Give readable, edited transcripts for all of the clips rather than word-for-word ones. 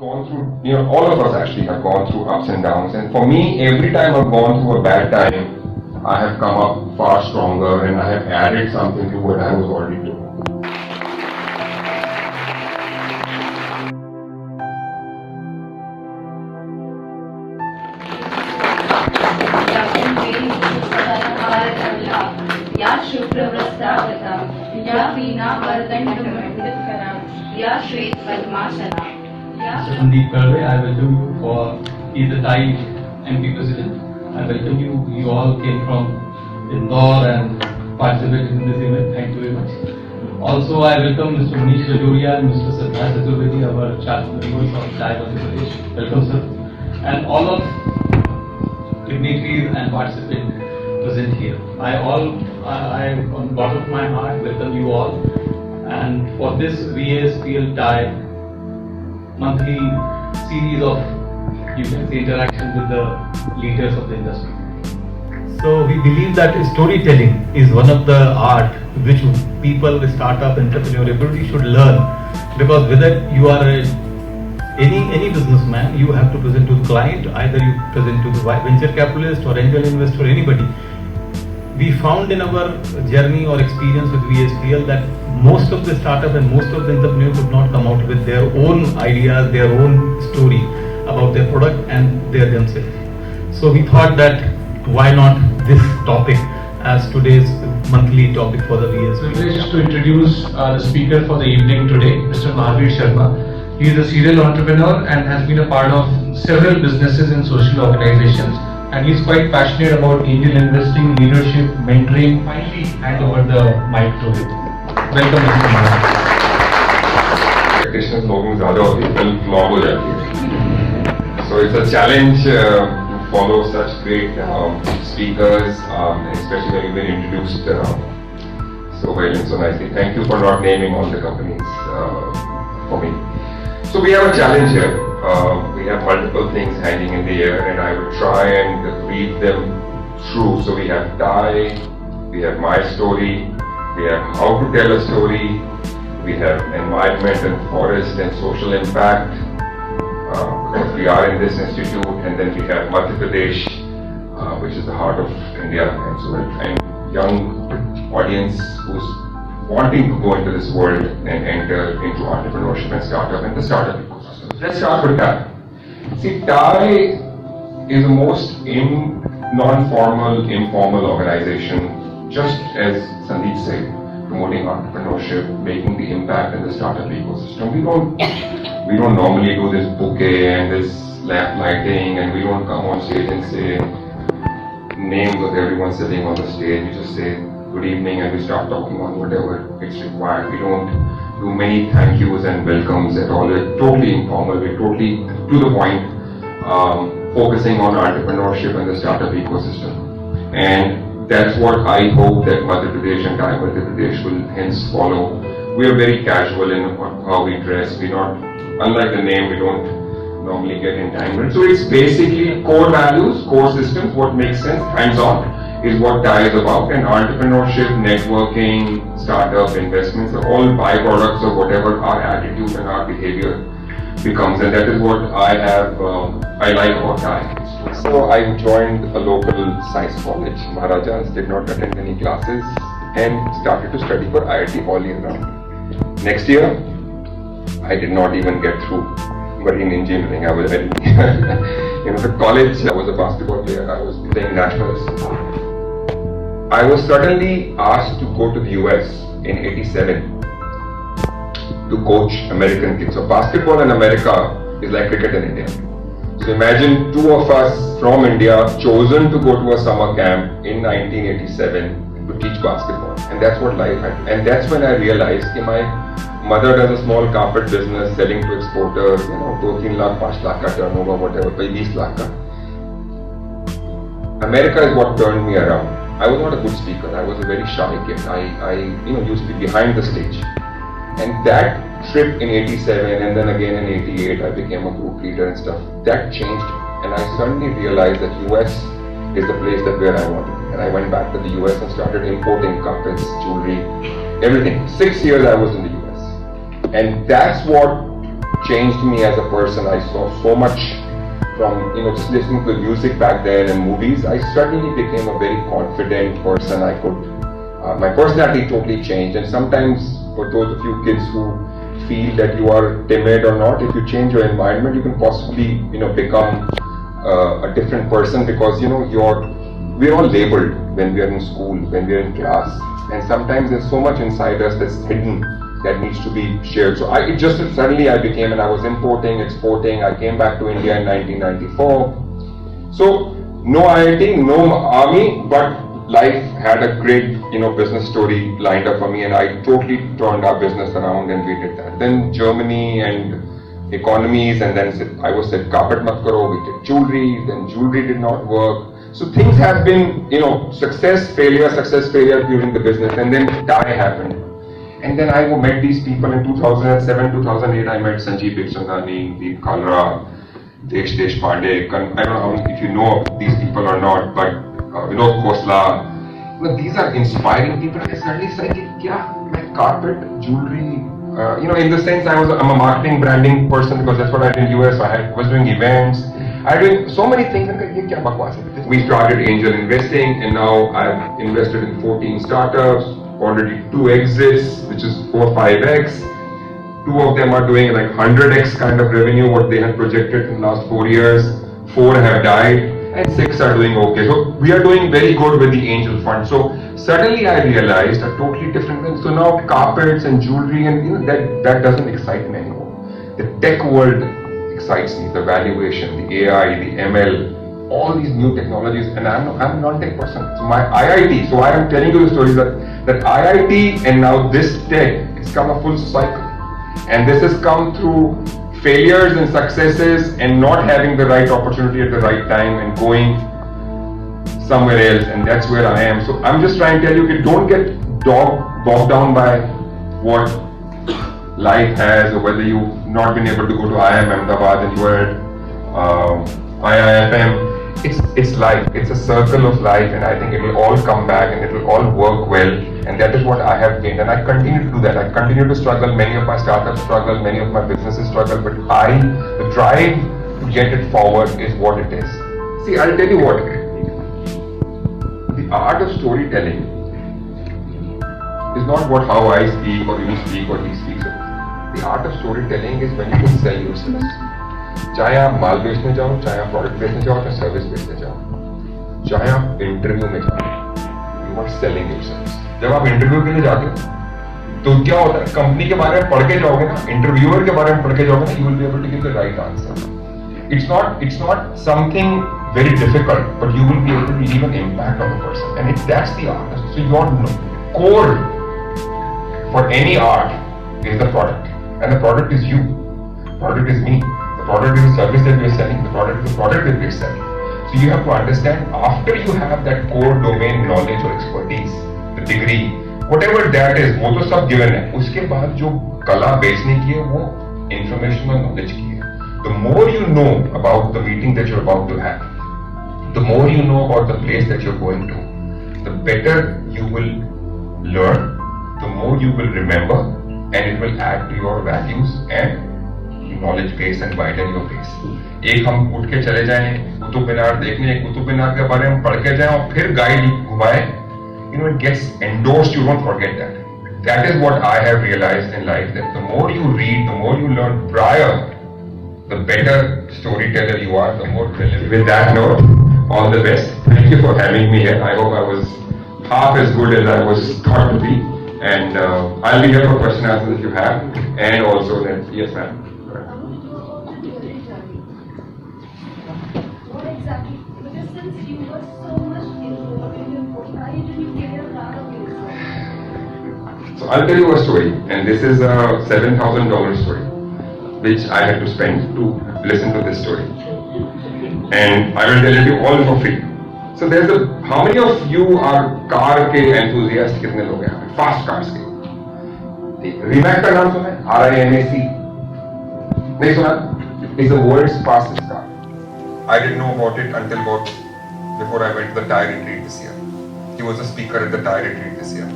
gone through, all of us actually have gone through ups and downs. And for me, every time I've gone through a bad time, I have come up far stronger and I have added something to what I was already doing. या शुभ्रवस्त्रावता या वीणा वरदंडमण्डितकरा या श्वेत पद्मासना या Sandeep Karve, I welcome you for he is the Thai MP President. I welcome you. You all came from Indore and participated in this event. Thank you very much. Also, I welcome Mr. Manish Rajoria and Mr. Siddharth Chaturvedi, our charter members of Thai Madhya Pradesh. Welcome, sir. And all of dignitaries and participants present here. I on the bottom of my heart welcome you all, and for this VASPL Thai monthly series of interaction with the leaders of the industry. So we believe that storytelling is one of the art which people, startup, entrepreneur, everybody should learn, because whether you are any businessman, you have to present to the client, either you present to the venture capitalist or angel investor, anybody. We found in our journey or experience with VSPL that most of the startup and most of the entrepreneurs would not come out with their own ideas, their own story about their product and themselves. So we thought that why not this topic as today's monthly topic for the VSPL. Privileged to introduce the speaker for the evening today, Mr. MAHAVEER Sharma. He is a serial entrepreneur and has been a part of several businesses and social organizations. And he is quite passionate about angel investing, leadership, mentoring. Finally, hand over the mic to him. Welcome, Mr. Mahaveer. Expectations लोगों में ज़्यादा होती है, film flop हो जाती है. So it's a challenge to follow such great speakers, especially when you've been introduced so well and so nicely. Thank you for not naming all the companies for me. So we have a challenge here. We have multiple things hanging in the air, and I will try and read them through. So we have Thai, we have my story, we have how to tell a story, we have environment and forest and social impact, because we are in this institute, and then we have Madhya Pradesh, which is the heart of India, and so and young audience who's wanting to go into this world and enter into entrepreneurship and startup and the startup ecosystem. Let's start with Thai. See, Thai is the most non-formal, informal organization, just as Sandeep said, promoting entrepreneurship, making the impact in the startup ecosystem. We don't normally do this bouquet and this lamp lighting, and we don't come on stage and say names of everyone sitting on the stage. We just say good evening and we start talking on whatever it's required. We don't do many thank yous and welcomes at all. We're totally informal, we're totally to the point, focusing on entrepreneurship and the startup ecosystem. And that's what I hope that Madhya Pradesh and Thai Madhya Pradesh will hence follow. We are very casual in how we dress. We're not, unlike the name, we don't normally get entangled. So it's basically core values, core systems, what makes sense, hands-on is what Thai is about, and entrepreneurship, networking, startup, investments are all byproducts of whatever our attitude and our behavior becomes, and that is what I like about Thai. So I joined a local science college, Maharajas, did not attend any classes, and started to study for IIT all year round. Next year, I did not even get through, but in engineering, I was very, the college, I was a basketball player, I was playing nationals. I was suddenly asked to go to the US in '87 to coach American kids. So basketball in America is like cricket in India. So imagine two of us from India chosen to go to a summer camp in 1987 to teach basketball. And that's what life had. And that's when I realized that my mother does a small carpet business selling to exporters, 2-3 lakh, 5 lakh ka turnover, whatever, 20 lakh ka. America is what turned me around. I was not a good speaker. I was a very shy kid. I used to be behind the stage. And that trip in '87 and then again in '88, I became a group leader and stuff. That changed, and I suddenly realized that US is the place where I wanted to be. And I went back to the US and started importing carpets, jewelry, everything. 6 years I was in the US, and that's what changed me as a person. I saw so much from just listening to music back then and movies. I suddenly became a very confident person. I could my personality totally changed. And sometimes for those of you kids who feel that you are timid or not, if you change your environment, you can possibly become a different person, because we're all labeled when we are in school, when we are in class, and sometimes there's so much inside us that's hidden that needs to be shared. So suddenly I became, and I was importing, exporting. I came back to India in 1994. So no IIT, no army, but life had a great business story lined up for me, and I totally turned our business around, and we did that. Then Germany and economies, and then I was said carpet mat karo. We did jewelry. Then jewelry did not work. So things have been success failure during the business, and then die happened. And then I met these people in 2007, 2008. I met Sanjeev Bikhchandani, Deep Kalra, Desh Pandey. I don't know if you know these people or not, but Vinod Khosla. These are inspiring people. And I suddenly said, like carpet, jewelry. In the sense I'm a marketing branding person, because that's what I did in US. So I was doing events. I doing so many things. And we started angel investing, and now I've invested in 14 startups, already 2 exits, which is 4-5x. 2 of them are doing like 100x kind of revenue, what they had projected in the last 4 years. 4 have died, and 6 are doing okay. So we are doing very good with the angel fund. So suddenly I realized a totally different thing. So now carpets and jewelry, and that doesn't excite me anymore. The tech world excites me, the valuation, the AI, the ML, all these new technologies, and I'm a non-tech person. So my IIT, so why I'm telling you the story that IIT and now this tech, it's come a full cycle. And this has come through failures and successes and not having the right opportunity at the right time and going somewhere else, and that's where I am. So I'm just trying to tell you, don't get bogged down by what life has, or whether you've not been able to go to IIM Ahmedabad and you are at IIFM. It's life. It's a circle of life, and I think it will all come back and it will all work well. And that is what I have gained, and I continue to do that. I continue to struggle. Many of my startups struggle. Many of my businesses struggle. But the drive to get it forward is what it is. See, I'll tell you what. The art of storytelling is not how I speak or you speak or he speaks. The art of storytelling is when you can sell yourself. चाहे आप माल बेचने जाओ, चाहे आप product बेचने जाओ, चाहे service बेचने जाओ, चाहे आप इंटरव्यू में जाओ, यू आर सेलिंग योरसेल्फ. जब आप इंटरव्यू के लिए जाते हो तो क्या होता है, कंपनी के बारे में पढ़ के जाओगे ना, इंटरव्यूअर के बारे में पढ़ के जाओगे ना, you will be able to give the right answer. It's not something very difficult, but you will be able to leave an impact on the person, and that's the art. So your core for any art is the product, and the product is you. The product is me. The product is the service that we are selling. The product is the product that we are selling. So you have to understand, after you have that core domain knowledge or expertise, the degree, whatever that is, वो तो सब given है. उसके बाद जो कला बेचने की है, वो information और knowledge की है. The more you know about the meeting that you're about to have, the more you know about the place that you're going to, the better you will learn, the more you will remember, and it will add to your values and knowledge base and widen your base. एक हम उठ के चले जाएं कुतुब मीनार देखने, कुतुब मीनार के बारे में पढ़ के जाएं और फिर गाइड घुमाएं, it gets endorsed. You don't forget that. That is what I have realized in life, that the more you read, the more you learn prior, the better storyteller you are, the more relevant. With that note, all the best. Thank you for having me here. I hope I was half as good as I was thought to be. And I'll be here for question answers if you have. And also, yes ma'am. What exactly? Because since you were so much involved in your book, why didn't you take a part of yourself? So I'll tell you a story, and this is a $7,000 story, which I had to spend to listen to this story. And I will tell it to you all for free. So how many of you are car के enthusiast? कितने लोग हैं? Fast cars के. Rimac का नाम सुना है? RIMAC. नहीं सुना? It's the world's fastest car. I didn't know about it until before I went to the tire retreat this year. He was a speaker at the tire retreat this year.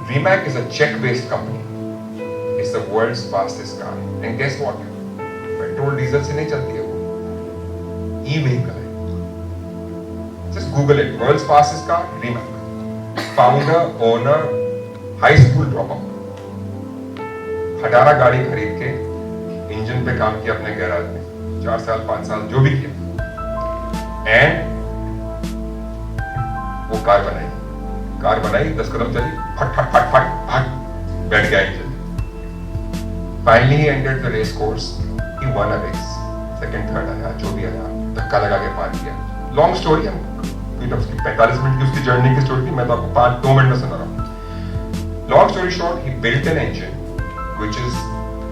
Rimac is a Czech-based company. It's the world's fastest car. And guess what? Petrol diesel से नहीं चलती है वो, e-vehicle है. Just Google it. World's fastest car, Rimac. Founder, owner, high school dropout. 18 गाड़ी खरीद के engine पे काम किया अपने गैराज में, 4 साल 5 साल जो भी किया, एंड वो कार बनाई 10 कदम चली, फट फट फट फट फट बैठ गया engine. Finally he entered the race course. He won a race, second third आया, जो भी आया धक्का लगा के पार किया. लॉन्ग स्टोरी है, 45 मिनट की उसकी जर्नी की स्टोरी थी, मैं तो आपको 2 मिनट में सुना रहा हूँ. Long story short, he built an engine which is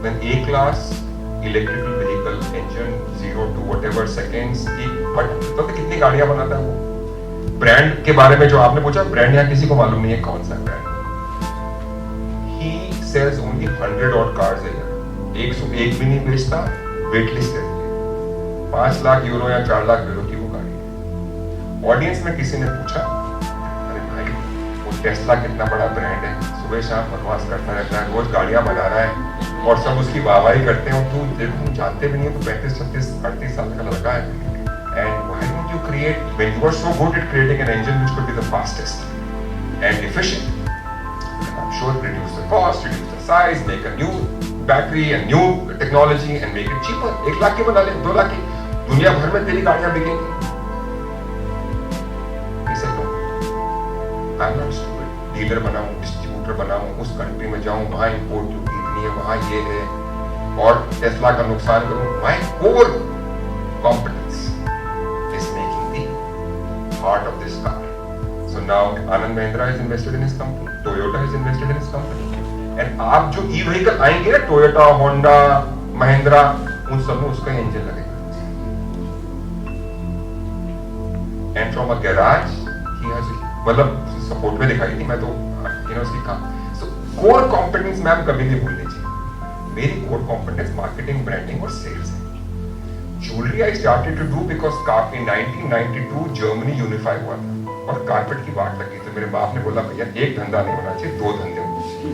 an A-class electrical vehicle engine, 0 to whatever seconds. But तो कितनी गाड़ियां बनाता है वो. ब्रांड के बारे में जो आपने पूछा, ब्रांड यहाँ किसी को मालूम नहीं है कौन सा brand. He sells only 100 odd cars a year. 101 भी नहीं बेचता, वेट लिस्ट है. 5 लाख यूरो या 4 लाख यूरो की वो गाड़ी है. ऑडियंस में किसी ने पूछा, अरे भाई वो टेस्ला कितना बड़ा ब्रांड है, सुबह शाम बनवास करता रहता है, रोज गाड़ियां बना रहा है और सब उसकी वाहवाही करते हैं, तू देखो तुम जानते भी नहीं हो, तो 35 36 38 साल का लड़का है. And why don't you create, when you are so good at creating an engine which could be the fastest and efficient, I am sure reduce the cost, reduce the size, make a new battery and new technology and make it cheaper. 1 lakh की बना ले, 2 लाख की, दुनिया भर में तेरी गाड़ियां बिकेंगी. I am not stupid. Dealer बनाऊं, डिस्ट्रीब्यूटर बनाऊं, उस कंट्री में जाऊं, वहां इंपोर्ट ड्यूटी इतनी है, वहां ये है, और टेस्ला का नुकसान करूं. My core competence is making the heart of this car. So now Anand Mahindra is invested in his company, Toyota is invested in his company, and आप जो ई व्हीकल आएंगे ना, टोयोटा, होंडा, महिंद्रा, उन सब में उसका इंजन लगेगा. And from a garage he has, मतलब सपोर्ट में दिखाई थी, मैं तो उसकी काम. सो कोर कॉम्पिटेंस मैम कभी नहीं भूलनी चाहिए. मेरी कोर कॉम्पिटेंस मार्केटिंग, ब्रांडिंग और सेल्स है. Jewellery I started to do because in 1992 Germany unify हुआ था और कारपेट की बात लगी, तो मेरे बाप ने बोला भैया एक धंधा नहीं होना चाहिए, 2 धंधे होने चाहिए.